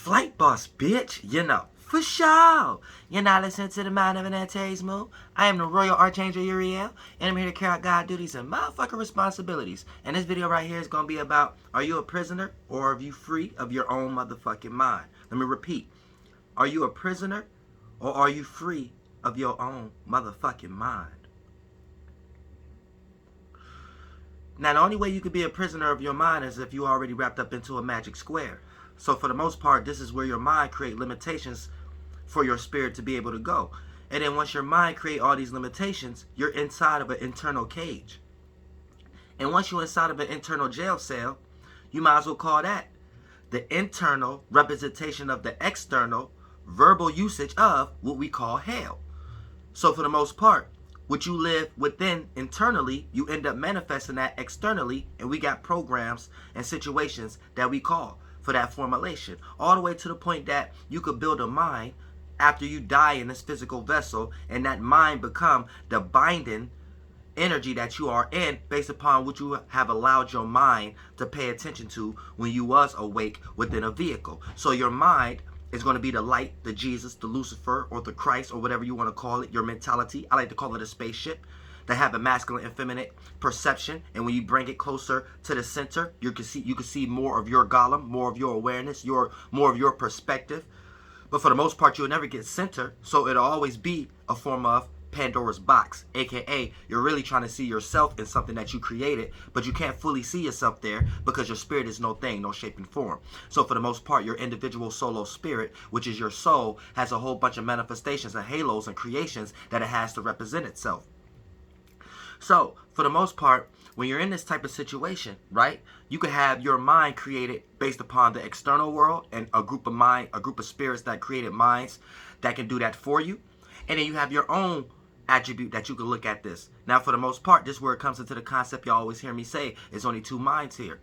Flight boss, bitch. You know, for sure. You're not listening to the Mind of an Antares Moon. I am the Royal Archangel Uriel, and I'm here to carry out God duties and motherfucking responsibilities. And this video right here is going to be about, are you a prisoner or are you free of your own motherfucking mind? Let me repeat. Are you a prisoner or are you free of your own motherfucking mind? Now, the only way you could be a prisoner of your mind is if you already wrapped up into a magic square. So for the most part, this is where your mind create limitations for your spirit to be able to go. And then once your mind create all these limitations, you're inside of an internal cage. And once you're inside of an internal jail cell, you might as well call that the internal representation of the external verbal usage of what we call hell. So for the most part, what you live within internally, you end up manifesting that externally, and we got programs and situations that we call for that formulation, all the way to the point that you could build a mind after you die in this physical vessel, and that mind become the binding energy that you are in based upon what you have allowed your mind to pay attention to when you was awake within a vehicle. So your mind is going to be the light, the Jesus, the Lucifer, or the Christ, or whatever you want to call it, your mentality. I like to call it a spaceship that have a masculine and feminine perception, and when you bring it closer to the center, you can see more of your golem, more of your awareness, more of your perspective. But for the most part, you'll never get center, so it'll always be a form of Pandora's box, aka you're really trying to see yourself in something that you created, but you can't fully see yourself there because your spirit is no thing, no shape and form. So for the most part, your individual solo spirit, which is your soul, has a whole bunch of manifestations and halos and creations that it has to represent itself. So for the most part, when you're in this type of situation, right, you could have your mind created based upon the external world and a group of spirits that created minds that can do that for you. And then you have your own attribute that you can look at this. Now, for the most part, this is where it comes into the concept y'all always hear me say, there's only two minds here.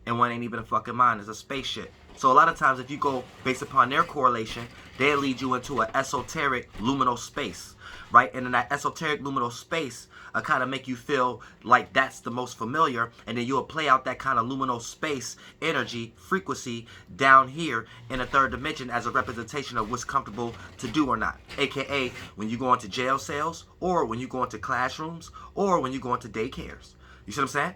And one ain't even a fucking mind, it's a spaceship. So a lot of times if you go based upon their correlation, they'll lead you into an esoteric luminal space, right? And in that esoteric luminal space, kind of make you feel like that's the most familiar, and then you'll play out that kind of luminal space energy frequency down here in a third dimension as a representation of what's comfortable to do or not, aka when you go into jail cells, or when you go into classrooms, or when you go into daycares. You see what I'm saying?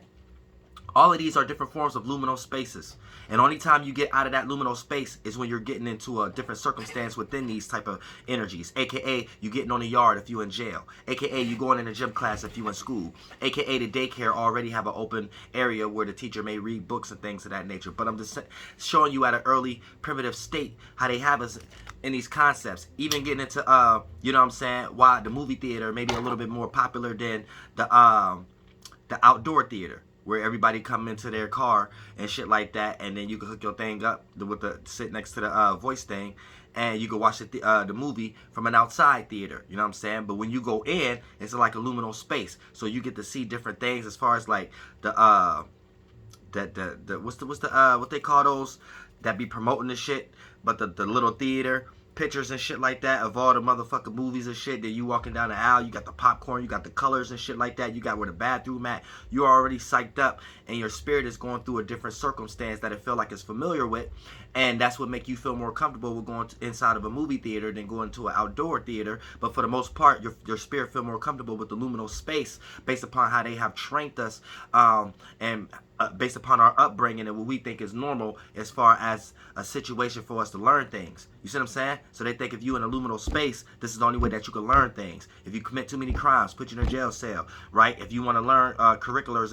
All of these are different forms of luminal spaces. And only time you get out of that luminal space is when you're getting into a different circumstance within these type of energies. AKA, you getting on the yard if you in jail. AKA, you going in a gym class if you in school. AKA, the daycare already have an open area where the teacher may read books and things of that nature. But I'm just showing you at an early primitive state how they have us in these concepts. Even getting into, you know what I'm saying, why the movie theater may be a little bit more popular than the outdoor theater, where everybody come into their car and shit like that, and then you can hook your thing up with the sit next to the voice thing, and you can watch the movie from an outside theater. You know what I'm saying? But when you go in, it's like a luminal space, so you get to see different things as far as like what they call those that be promoting the shit, but the little theater pictures and shit like that of all the motherfucking movies and shit. That you walking down the aisle, you got the popcorn, you got the colors and shit like that, you got where the bathroom at, you're already psyched up, and your spirit is going through a different circumstance that it feel like it's familiar with, and that's what make you feel more comfortable with going inside of a movie theater than going to an outdoor theater. But for the most part, your spirit feel more comfortable with the luminal space based upon how they have trained us, and based upon our upbringing and what we think is normal as far as a situation for us to learn things. You see what I'm saying? So they think if you in a luminal space, this is the only way that you can learn things. If you commit too many crimes, put you in a jail cell, right? If you want to learn curriculums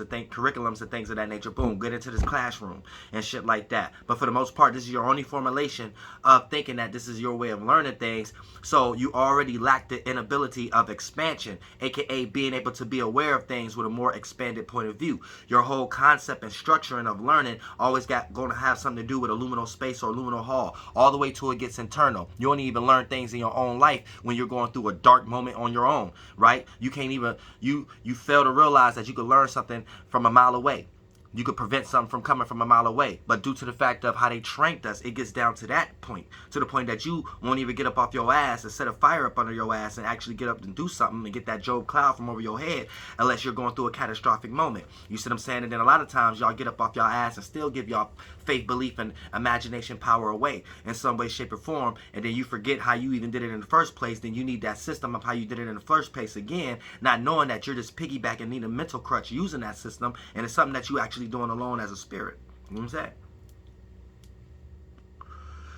and things of that nature, boom, get into this classroom and shit like that. But for the most part, this is your only formulation of thinking that this is your way of learning things. So you already lack the inability of expansion, aka being able to be aware of things with a more expanded point of view. Your whole concept and structuring of learning always going to have something to do with a luminal space or a luminal hall, all the way till it gets internal. You only even learn things in your own life when you're going through a dark moment on your own, right? You can't even, you fail to realize that you can learn something from a mile away. You could prevent something from coming from a mile away. But due to the fact of how they trained us, it gets down to that point. To the point that you won't even get up off your ass and set a fire up under your ass and actually get up and do something and get that Job cloud from over your head unless you're going through a catastrophic moment. You see what I'm saying? And then a lot of times y'all get up off your ass and still give y'all faith, belief, and imagination power away in some way, shape, or form. And then you forget how you even did it in the first place. Then you need that system of how you did it in the first place again, not knowing that you're just piggybacking, need a mental crutch using that system. And it's something that you actually doing alone as a spirit. You know what I'm saying?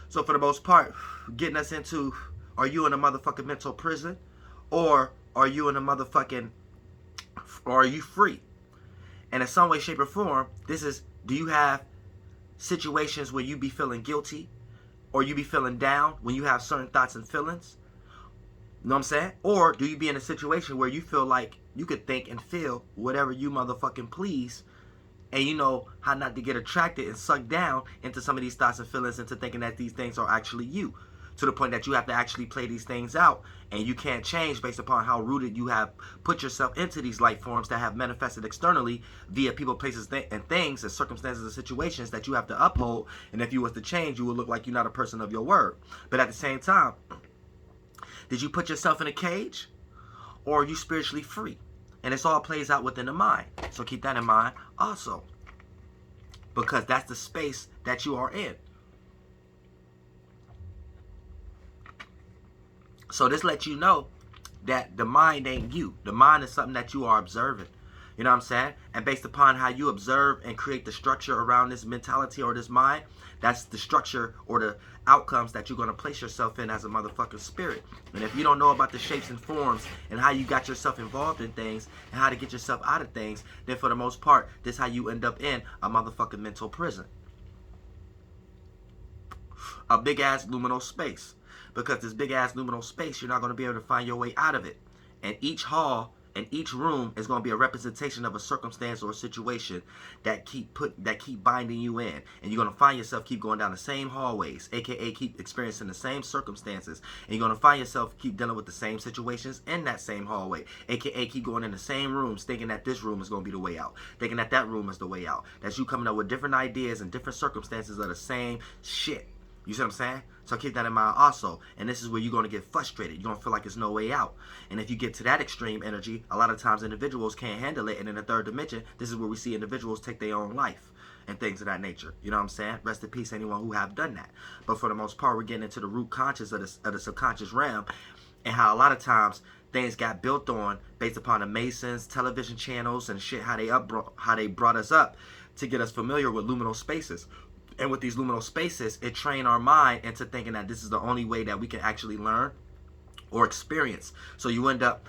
So for the most part, getting us into, are you in a motherfucking mental prison? Or are you in a motherfucking, or are you free? And in some way, shape, or form, this is, do you have situations where you be feeling guilty? Or you be feeling down when you have certain thoughts and feelings? You know what I'm saying? Or do you be in a situation where you feel like you could think and feel whatever you motherfucking please, and you know how not to get attracted and sucked down into some of these thoughts and feelings into thinking that these things are actually you, to the point that you have to actually play these things out, and you can't change based upon how rooted you have put yourself into these life forms that have manifested externally via people, places, and things, and circumstances and situations that you have to uphold. And if you was to change, you would look like you're not a person of your word. But at the same time, did you put yourself in a cage, or are you spiritually free? And this all plays out within the mind. So keep that in mind also, because that's the space that you are in. So this lets you know that the mind ain't you. The mind is something that you are observing. You know what I'm saying? And based upon how you observe and create the structure around this mentality or this mind, that's the structure or the outcomes that you're going to place yourself in as a motherfucking spirit. And if you don't know about the shapes and forms and how you got yourself involved in things and how to get yourself out of things, then for the most part, this is how you end up in a motherfucking mental prison. A big ass luminal space. Because this big ass luminal space, you're not going to be able to find your way out of it. And each hall and each room is going to be a representation of a circumstance or a situation that keep binding you in. And you're going to find yourself keep going down the same hallways, aka keep experiencing the same circumstances. And you're going to find yourself keep dealing with the same situations in that same hallway, aka keep going in the same rooms thinking that this room is going to be the way out, thinking that that room is the way out. That's you coming up with different ideas and different circumstances of the same shit. You see what I'm saying? So keep that in mind also. And this is where you're going to get frustrated. You're going to feel like there's no way out. And if you get to that extreme energy, a lot of times individuals can't handle it. And in the third dimension, this is where we see individuals take their own life and things of that nature. You know what I'm saying? Rest in peace anyone who have done that. But for the most part, we're getting into the root conscious of the subconscious realm, and how a lot of times things got built on based upon the Masons, television channels, and shit, how they brought us up to get us familiar with luminal spaces. And with these luminal spaces, it trained our mind into thinking that this is the only way that we can actually learn or experience. So you end up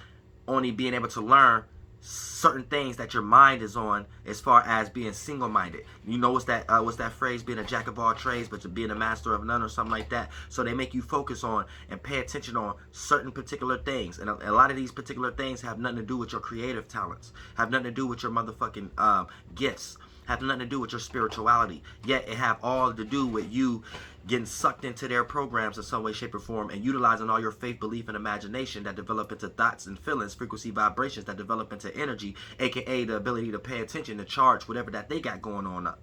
only being able to learn certain things that your mind is on, as far as being single-minded. You know what's that phrase, being a jack of all trades but being a master of none, or something like that. So they make you focus on and pay attention on certain particular things, and a lot of these particular things have nothing to do with your creative talents, have nothing to do with your motherfucking gifts, have nothing to do with your spirituality, yet it have all to do with you getting sucked into their programs in some way, shape, or form, and utilizing all your faith, belief, and imagination that develop into thoughts and feelings, frequency, vibrations that develop into energy, aka the ability to pay attention, to charge whatever that they got going on up.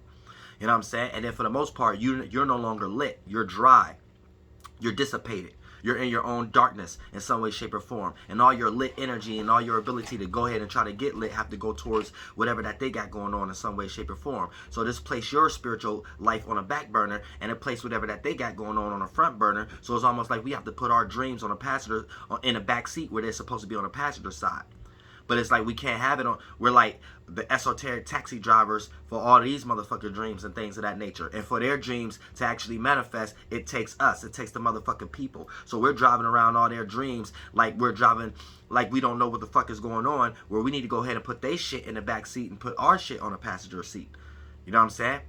You know what I'm saying? And then for the most part, you're no longer lit. You're dry. You're dissipated. You're in your own darkness in some way, shape, or form. And all your lit energy and all your ability to go ahead and try to get lit have to go towards whatever that they got going on in some way, shape, or form. So this place your spiritual life on a back burner, and it place whatever that they got going on a front burner. So it's almost like we have to put our dreams on a passenger, in a back seat where they're supposed to be on the passenger side. But it's like we can't have it on. We're like the esoteric taxi drivers for all these motherfucking dreams and things of that nature. And for their dreams to actually manifest, it takes us. It takes the motherfucking people. So we're driving around all their dreams like we're driving, like we don't know what the fuck is going on, where we need to go ahead and put their shit in the back seat and put our shit on the passenger seat. You know what I'm saying?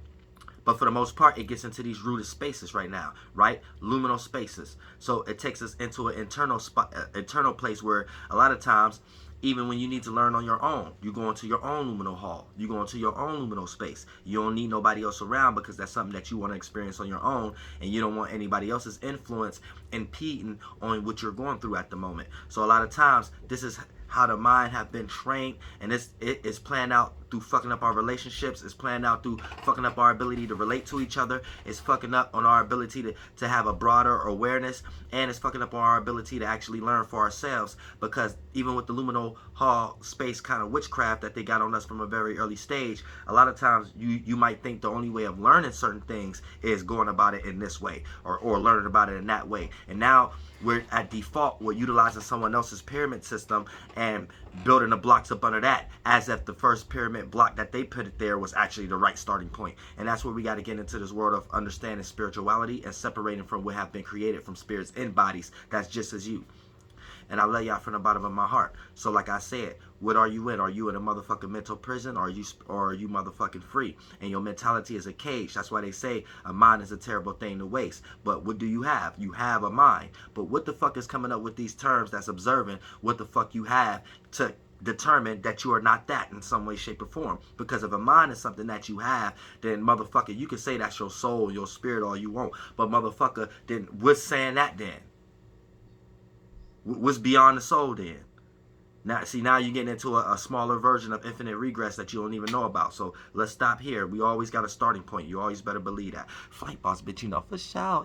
But for the most part, it gets into these rooted spaces right now, right? Luminal spaces. So it takes us into an internal place where a lot of times, even when you need to learn on your own, you go into your own luminal hall. You go into your own luminal space. You don't need nobody else around, because that's something that you want to experience on your own, and you don't want anybody else's influence impeding on what you're going through at the moment. So a lot of times, this is how the mind have been trained, and it is planned out through fucking up our relationships. It's playing out through fucking up our ability to relate to each other. It's fucking up on our ability to have a broader awareness. And it's fucking up on our ability to actually learn for ourselves. Because even with the luminal hall space kind of witchcraft that they got on us from a very early stage, a lot of times you might think the only way of learning certain things is going about it in this way, or learning about it in that way. And now we're at default, we're utilizing someone else's pyramid system and building the blocks up under that, as if the first pyramid block that they put it there was actually the right starting point. And that's where we got to get into this world of understanding spirituality and separating from what have been created from spirits in bodies that's just as you. And I love y'all from the bottom of my heart. So like I said, what are you in? Are you in a motherfucking mental prison, or are you motherfucking free? And your mentality is a cage. That's why they say a mind is a terrible thing to waste. But what do you have? You have a mind. But what the fuck is coming up with these terms that's observing what the fuck you have to determine that you are not that in some way, shape, or form? Because if a mind is something that you have, then motherfucker, you can say that's your soul, your spirit, all you want. But motherfucker, then what's saying that then? What's beyond the soul then? Now, see, now you're getting into a smaller version of infinite regress that you don't even know about. So let's stop here. We always got a starting point. You always better believe that. Flight boss, bitch, you know for sure.